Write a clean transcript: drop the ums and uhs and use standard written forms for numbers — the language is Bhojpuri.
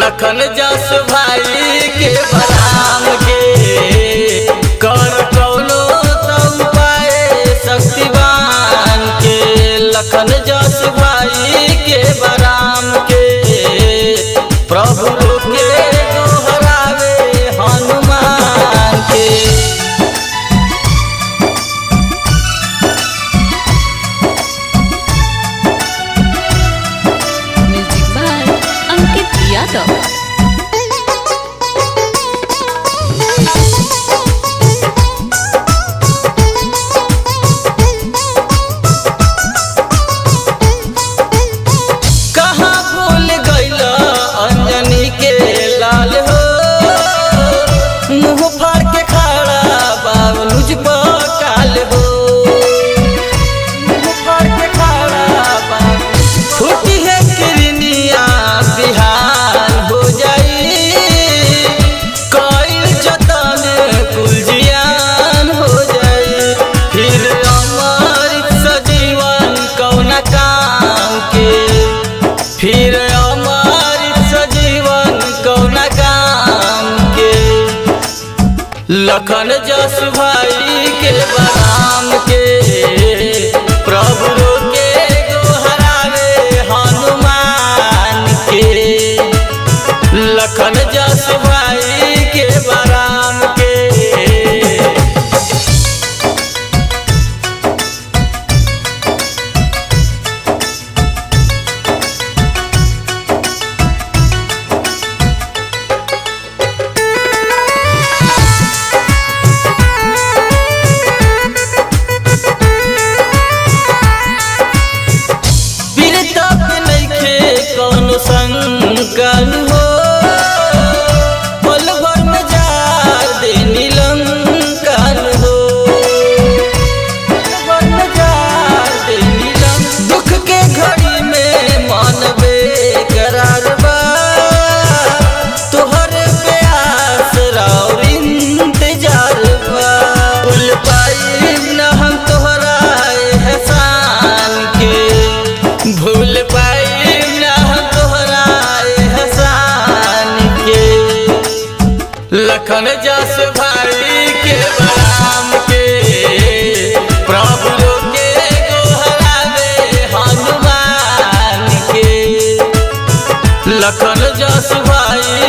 लखन जस भाई के बराम के कर कौनो तम पाए शक्तिवान के। लखन जस भाई के बराम के प्रभु के दोहरावे हनुमान के। Music by Ankit Yadav. फिर अमर सजीवन कौना काम के। लखन जस भाई के बराम के प्रभु के दोहरावे हनुमान के। लखन जस भाई के बराम के। संकन हो पल भर में जार दे नीलंकन हो। पल भर में जार दे नीलंकन। दुख के घड़ी में मन बेकरार बा तोहर प्यास और इंतजार बा। भूल पाई न हम तोहरा एहसान के। भूल पाई लखन जस भाई के बराम के प्रभु के दोहरावे हनुमान के। लखन जस भाई